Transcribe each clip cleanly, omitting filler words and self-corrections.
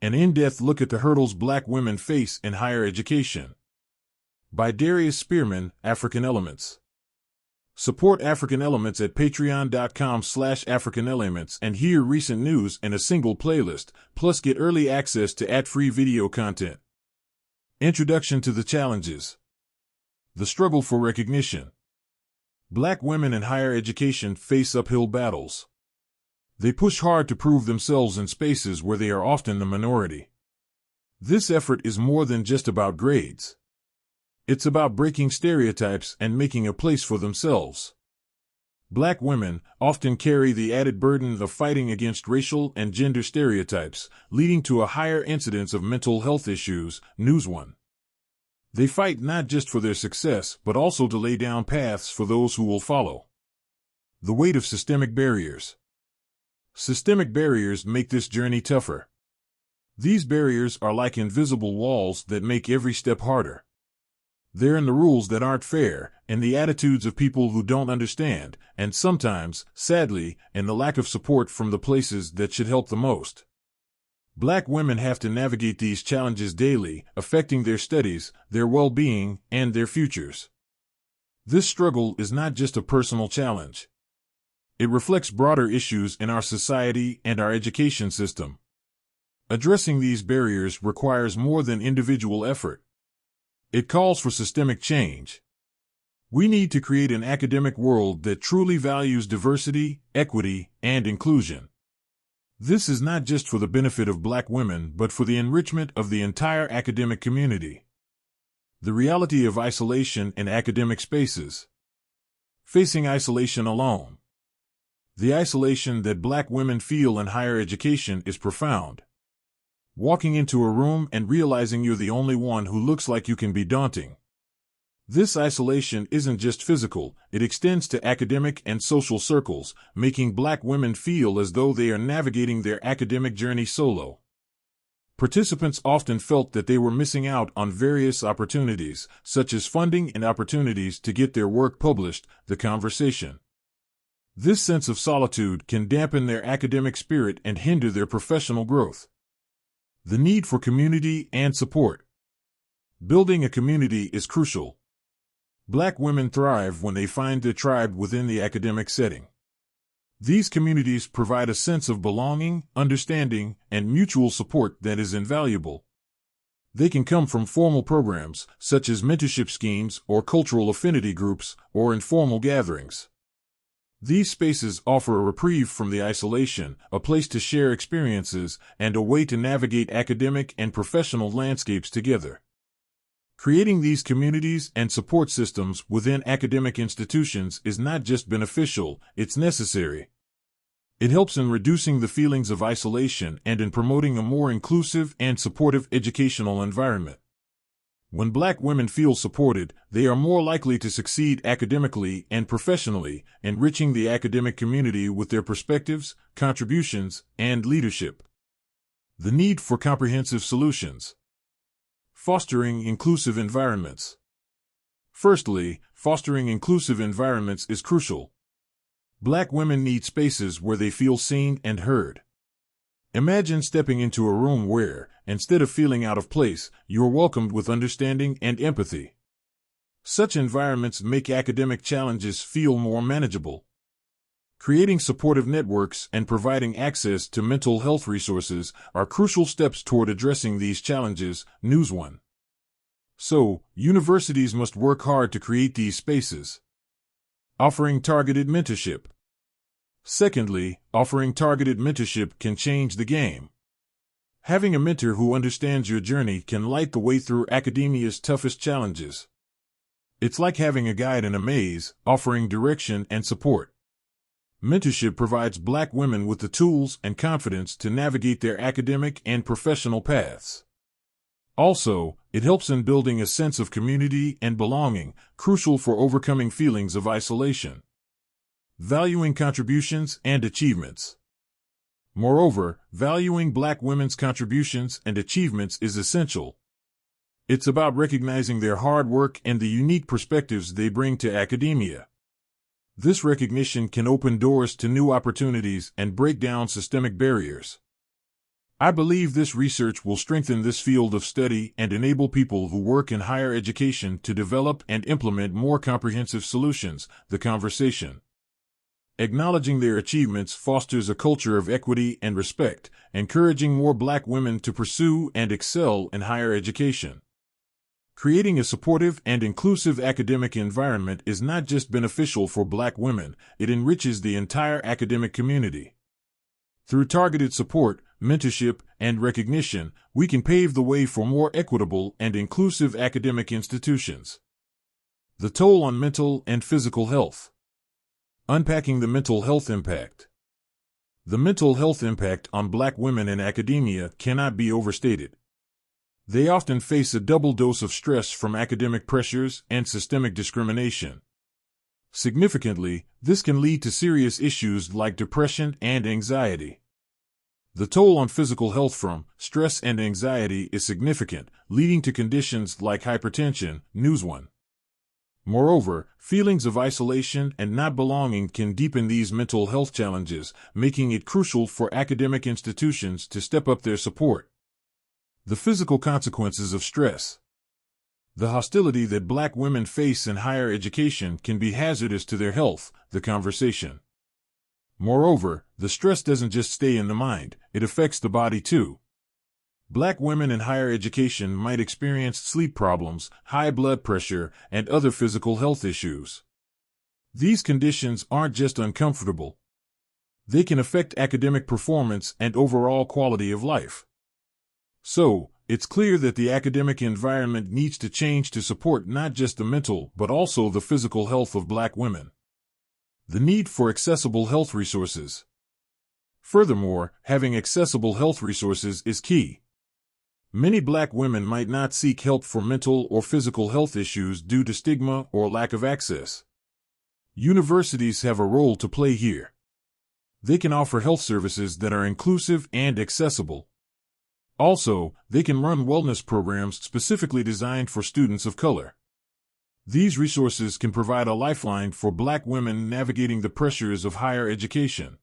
An in-depth look at the hurdles Black women face in higher education. By Darius Spearman, African Elements. Support African Elements at patreon.com/AfricanElements and hear recent news in a single playlist, plus get early access to ad-free video content. Introduction to the challenges. The struggle for recognition. Black women in higher education face uphill battles. They push hard to prove themselves in spaces where they are often the minority. This effort is more than just about grades. It's about breaking stereotypes and making a place for themselves. Black women often carry the added burden of fighting against racial and gender stereotypes, leading to a higher incidence of mental health issues, News One. They fight not just for their success, but also to lay down paths for those who will follow. The weight of systemic barriers. Systemic barriers make this journey tougher. These barriers are like invisible walls that make every step harder. They're in the rules that aren't fair, in the attitudes of people who don't understand, and sometimes, sadly, in the lack of support from the places that should help the most. Black women have to navigate these challenges daily, affecting their studies, their well-being, and their futures. This struggle is not just a personal challenge. It reflects broader issues in our society and our education system. Addressing these barriers requires more than individual effort. It calls for systemic change. We need to create an academic world that truly values diversity, equity, and inclusion. This is not just for the benefit of Black women, but for the enrichment of the entire academic community. The reality of isolation in academic spaces. Facing isolation alone. The isolation that Black women feel in higher education is profound. Walking into a room and realizing you're the only one who looks like you can be daunting. This isolation isn't just physical, it extends to academic and social circles, making Black women feel as though they are navigating their academic journey solo. Participants often felt that they were missing out on various opportunities, such as funding and opportunities to get their work published, the conversation. This sense of solitude can dampen their academic spirit and hinder their professional growth. The need for community and support. Building a community is crucial. Black women thrive when they find their tribe within the academic setting. These communities provide a sense of belonging, understanding, and mutual support that is invaluable. They can come from formal programs, such as mentorship schemes or cultural affinity groups, or informal gatherings. These spaces offer a reprieve from the isolation, a place to share experiences, and a way to navigate academic and professional landscapes together. Creating these communities and support systems within academic institutions is not just beneficial, it's necessary. It helps in reducing the feelings of isolation and in promoting a more inclusive and supportive educational environment. When Black women feel supported, they are more likely to succeed academically and professionally, enriching the academic community with their perspectives, contributions, and leadership. The need for comprehensive solutions. Fostering inclusive environments. Firstly, fostering inclusive environments is crucial. Black women need spaces where they feel seen and heard. Imagine stepping into a room where, instead of feeling out of place, you are welcomed with understanding and empathy. Such environments make academic challenges feel more manageable. Creating supportive networks and providing access to mental health resources are crucial steps toward addressing these challenges, News One. So, universities must work hard to create these spaces. Offering targeted mentorship. Secondly, offering targeted mentorship can change the game. Having a mentor who understands your journey can light the way through academia's toughest challenges. It's like having a guide in a maze, offering direction and support. Mentorship provides Black women with the tools and confidence to navigate their academic and professional paths. Also, it helps in building a sense of community and belonging, crucial for overcoming feelings of isolation. Valuing contributions and achievements. Moreover, valuing Black women's contributions and achievements is essential. It's about recognizing their hard work and the unique perspectives they bring to academia. This recognition can open doors to new opportunities and break down systemic barriers. I believe this research will strengthen this field of study and enable people who work in higher education to develop and implement more comprehensive solutions. The conversation. Acknowledging their achievements fosters a culture of equity and respect, encouraging more Black women to pursue and excel in higher education. Creating a supportive and inclusive academic environment is not just beneficial for Black women, it enriches the entire academic community. Through targeted support, mentorship, and recognition, we can pave the way for more equitable and inclusive academic institutions. The toll on mental and physical health. Unpacking the mental health impact. The mental health impact on Black women in academia cannot be overstated. They often face a double dose of stress from academic pressures and systemic discrimination. Significantly, this can lead to serious issues like depression and anxiety. The toll on physical health from stress and anxiety is significant, leading to conditions like hypertension. News 1. Moreover, feelings of isolation and not belonging can deepen these mental health challenges, making it crucial for academic institutions to step up their support. The physical consequences of stress. The hostility that Black women face in higher education can be hazardous to their health. The conversation. Moreover, the stress doesn't just stay in the mind, it affects the body too. Black women in higher education might experience sleep problems, high blood pressure, and other physical health issues. These conditions aren't just uncomfortable. They can affect academic performance and overall quality of life. So, it's clear that the academic environment needs to change to support not just the mental but also the physical health of Black women. The need for accessible health resources. Furthermore, having accessible health resources is key. Many Black women might not seek help for mental or physical health issues due to stigma or lack of access. Universities have a role to play here. They can offer health services that are inclusive and accessible. Also, they can run wellness programs specifically designed for students of color. These resources can provide a lifeline for Black women navigating the pressures of higher education.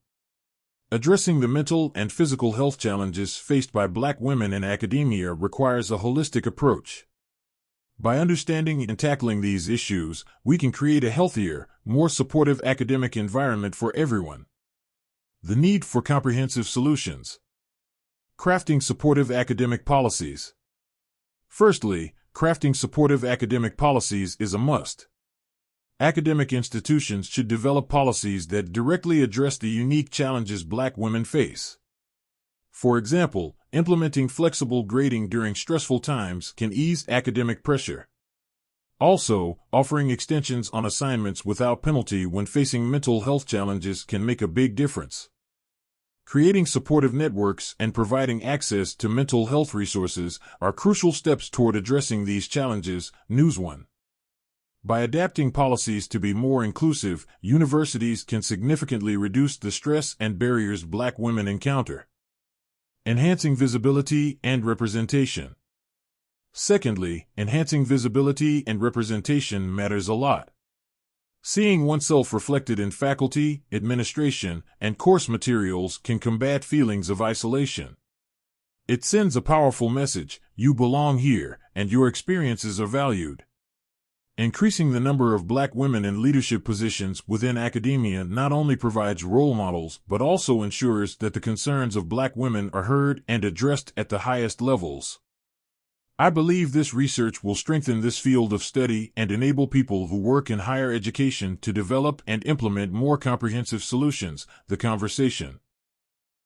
Addressing the mental and physical health challenges faced by Black women in academia requires a holistic approach. By understanding and tackling these issues, we can create a healthier, more supportive academic environment for everyone. The need for comprehensive solutions. Crafting supportive academic policies. Firstly, crafting supportive academic policies is a must. Academic institutions should develop policies that directly address the unique challenges Black women face. For example, implementing flexible grading during stressful times can ease academic pressure. Also, offering extensions on assignments without penalty when facing mental health challenges can make a big difference. Creating supportive networks and providing access to mental health resources are crucial steps toward addressing these challenges. News 1. By adapting policies to be more inclusive, universities can significantly reduce the stress and barriers Black women encounter. Enhancing visibility and representation. Secondly, enhancing visibility and representation matters a lot. Seeing oneself reflected in faculty, administration, and course materials can combat feelings of isolation. It sends a powerful message: you belong here, and your experiences are valued. Increasing the number of Black women in leadership positions within academia not only provides role models but also ensures that the concerns of Black women are heard and addressed at the highest levels. I believe this research will strengthen this field of study and enable people who work in higher education to develop and implement more comprehensive solutions. The conversation.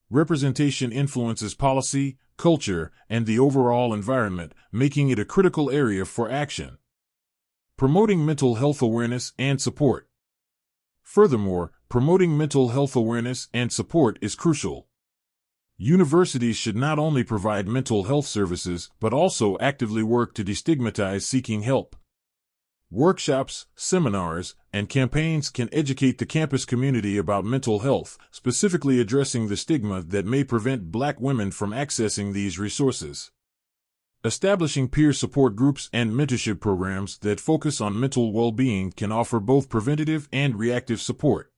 Representation influences policy, culture, and the overall environment, making it a critical area for action. Promoting mental health awareness and support. Furthermore, promoting mental health awareness and support is crucial. Universities should not only provide mental health services but also actively work to destigmatize seeking help. Workshops, seminars, and campaigns can educate the campus community about mental health, specifically addressing the stigma that may prevent Black women from accessing these resources. Establishing peer support groups and mentorship programs that focus on mental well-being can offer both preventative and reactive support.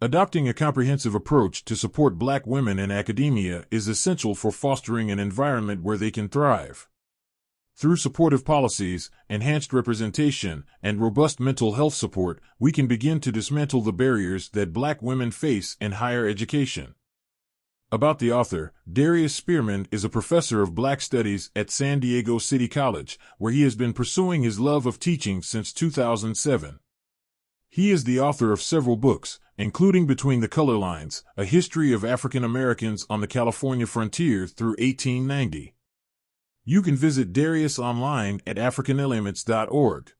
Adopting a comprehensive approach to support Black women in academia is essential for fostering an environment where they can thrive. Through supportive policies, enhanced representation, and robust mental health support, we can begin to dismantle the barriers that Black women face in higher education. About the author, Darius Spearman is a professor of Black Studies at San Diego City College, where he has been pursuing his love of teaching since 2007. He is the author of several books, including Between the Color Lines, A History of African Americans on the California Frontier through 1890. You can visit Darius online at africanelements.org.